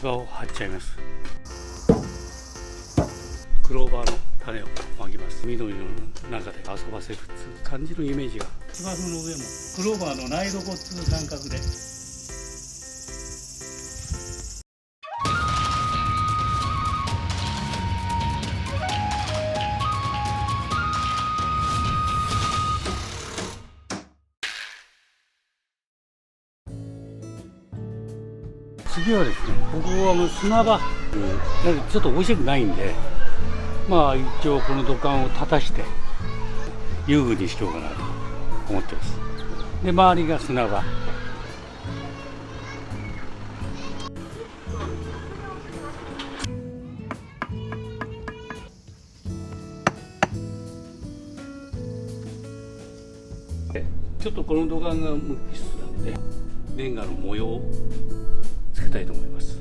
芝を張っちゃいます。クローバーの種をまきます。緑の中で遊ばせるっていう感じのイメージが、芝生の上もクローバーの苗床っていう感覚で次はですね、ここは砂場、ちょっと美味しくないんで、まあ一応この土管を立たして遊具にしようかなと思ってます。で、周りが砂場。ちょっとこの土管が無機質なんで、レンガの模様をつけたいと思います。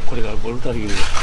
これがボルタリングをつけます。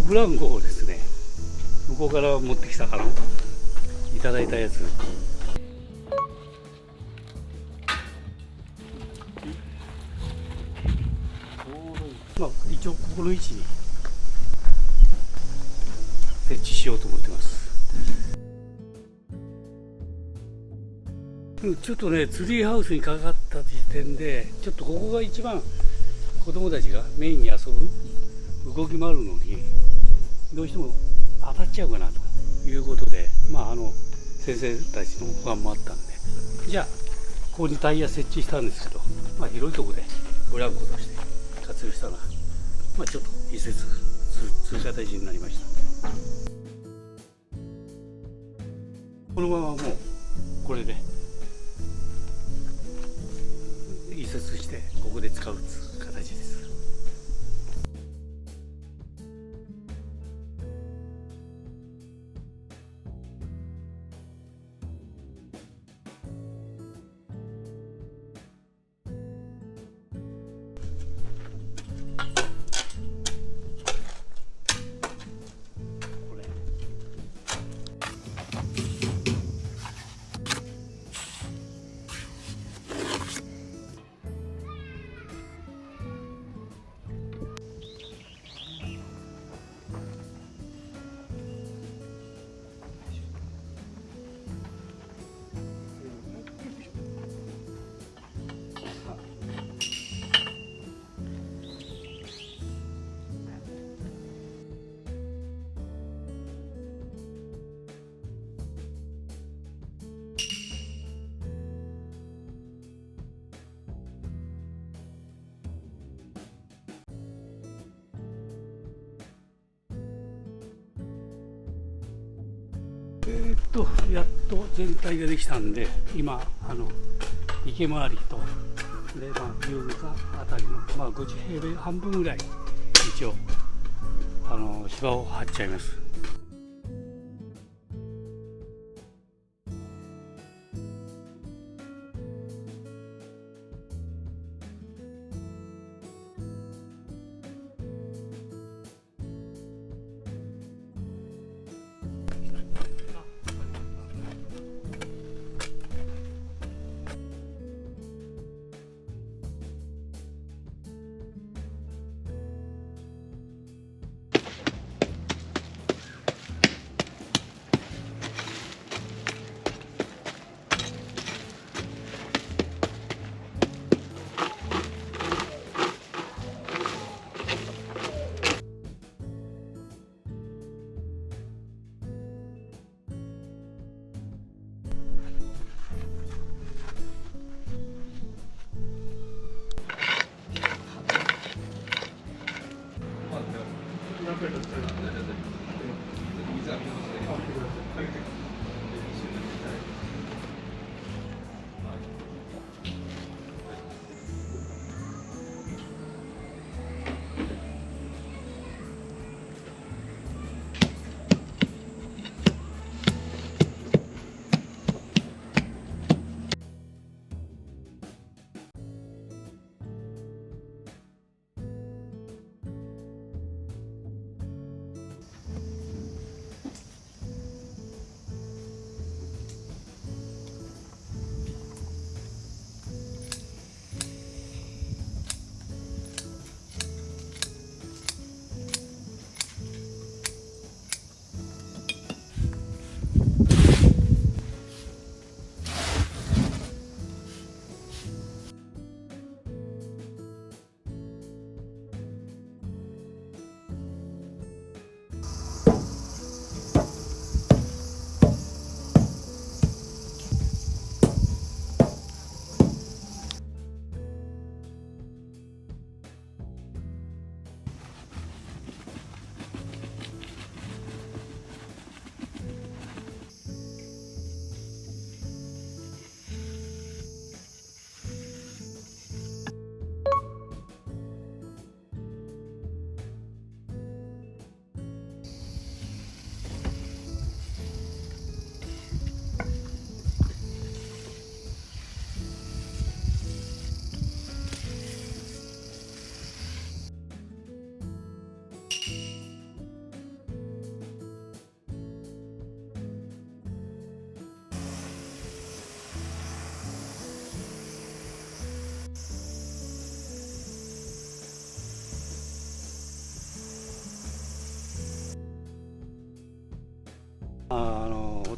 ブランコをですね、向こうから持ってきたいただいたやつ。まあ一応ここの位置に設置しようと思ってます。ちょっとね、ツリーハウスにかかった時点で、ちょっとここが一番子供たちがメインに遊ぶ動き回るのにどうしても当たっちゃうかなということで、先生たちの不安もあったんで、じゃあここにタイヤ設置したんですけど、広いところでブランコとして活用したら、ちょっと移設する形になりました。このままもうこれで移設してここで使う形です。やっと全体ができたんで、今池回りとで、遊具があたりの、50平米半分ぐらい一応芝を張っちゃいます。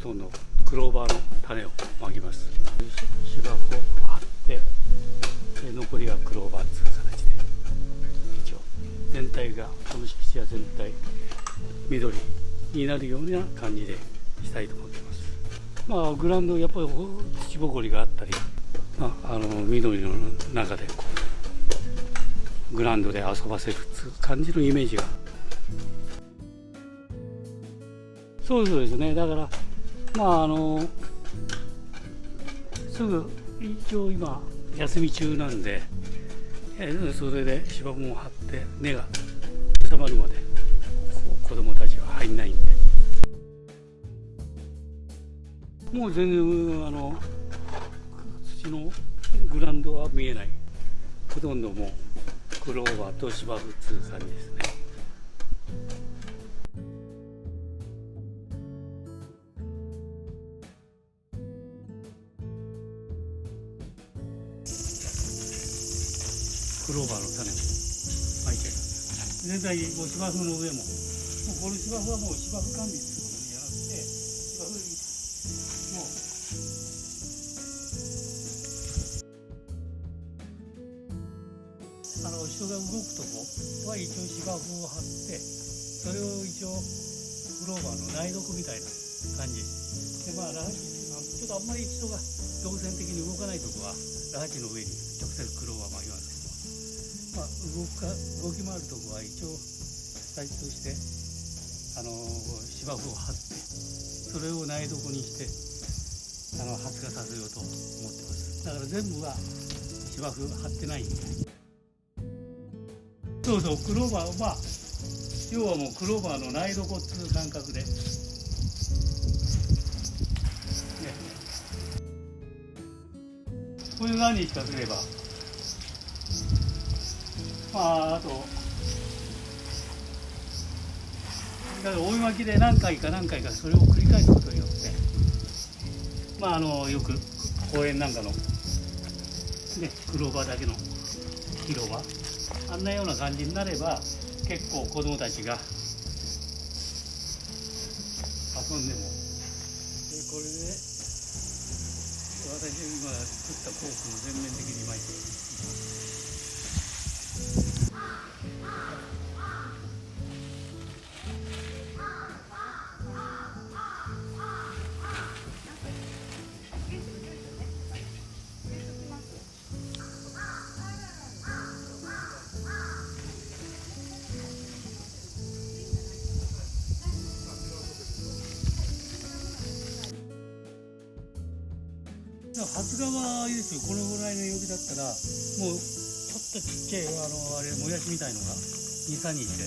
とんどクローバーの種をまきます。芝生を張ってで残りがクローバーという形で一応全体がこの敷地は全体緑になるような感じでしたいと思っています。まあグラウンドやっぱり土ぼこりがあったり、緑の中でこうグラウンドで遊ばせるっていう感じのイメージが。そうですね。だからすぐ一応今休み中なんで、それで芝生を張って根が収まるまで子供たちは入んないんで、もう全然土のグラウンドは見えない。ほとんどもうクローバーと芝生っていう感じですね。クローバーの種をまいちゃいます。全体もう芝生の上も、この芝生はもう芝生管理することじゃなくて、芝生も人が動くとこは一応芝生を張って、それを一応クローバーの苗床みたいな感じで、ちょっとあんまり人が動線的に動かないとこはラハチの上に直接クローバー巻きます。動き回るところは一応形として芝生を張ってそれを苗床にして発芽させようと思ってます。だから全部は芝生張ってないんで、そうそう、クローバー要はもうクローバーの苗床っていう感覚で、ね、こういう感じにしかすればあとだから追い巻きで何回かそれを繰り返すことによってよく公園なんかのねクローバーだけの広場あんなような感じになれば結構子どもたちが遊んでもこれで私今作ったコースも全面的に巻いて発芽はいいですよ。このぐらいの陽気だったらもうちょっとちっちゃいもやしみたいのが 2,3 日で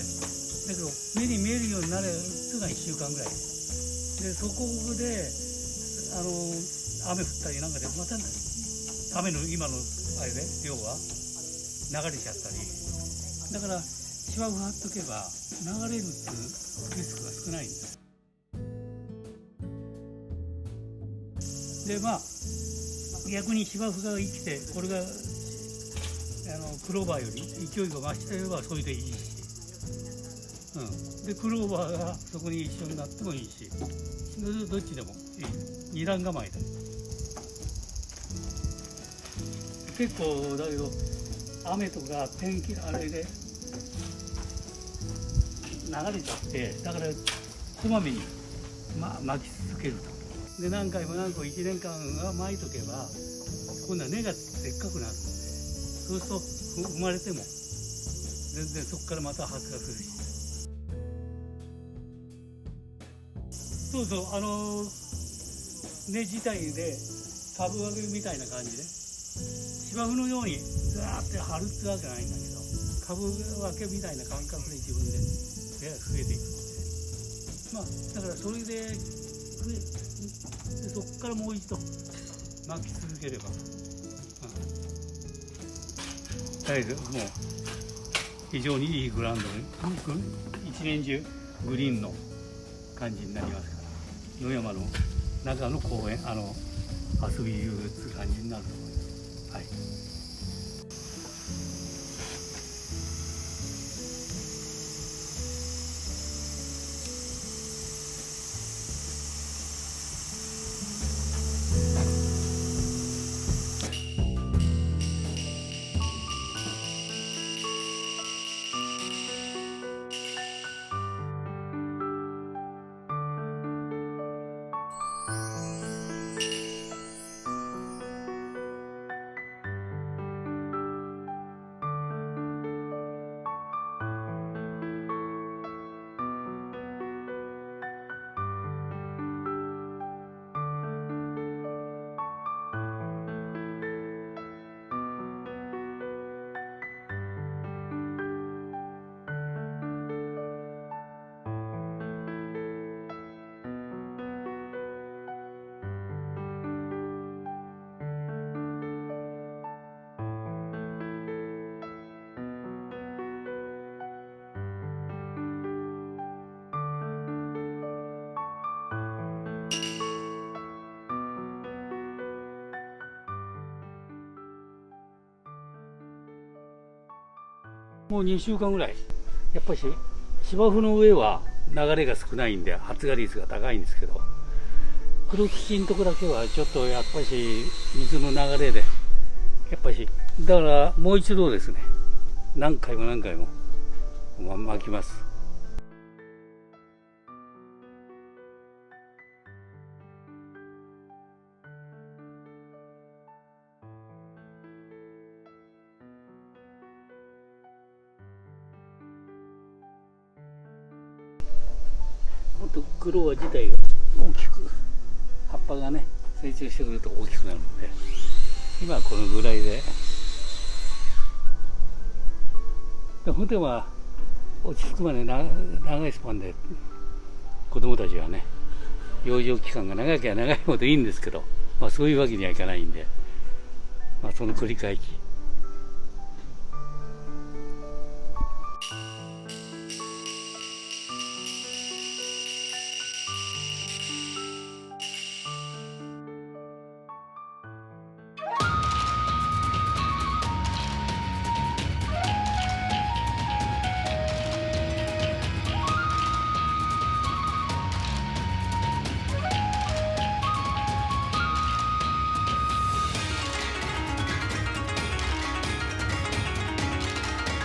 だけど目に見えるようになるのが1週間ぐらいで、そこで雨降ったりなんかでまた雨の今のあれで量が流れちゃったり、だから芝生張っとけば流れるっていうリスクが少ないんです。で逆に芝生が生きてこれがクローバーより勢いが増していればそれでいいし、でクローバーがそこに一緒になってもいいし、どっちでもいい。二段構えで結構だけど雨とか天気あれで流れちゃってだからこまめに、巻き続けると。で何回も1年間は巻いとけば今度は根がでっかくなるので、そうすると生まれても全然そこからまた発芽するし、そう根自体で株分けみたいな感じで芝生のようにザーって張るってわけじゃないんだけど、株分けみたいな感覚で自分で増えていくので、だからそれでそこからもう一度巻き続ければ、もう非常にいいグラウンドに一年中グリーンの感じになりますから、野山の中の公園遊び遊具っていう感じになると思います。はい。もう2週間ぐらい。やっぱし芝生の上は流れが少ないんで発芽率が高いんですけど、黒土のとこだけはちょっとやっぱし水の流れで、やっぱしだからもう一度ですね、何回も何回も巻きます。もっとクローワ自体が大きく、葉っぱがね成長してくると大きくなるので、今はこのぐらいで。本当は落ち着くまで長いスパンで子供たちはね、養生期間が長ければ長いほどいいんですけど、そういうわけにはいかないんで、その繰り返し。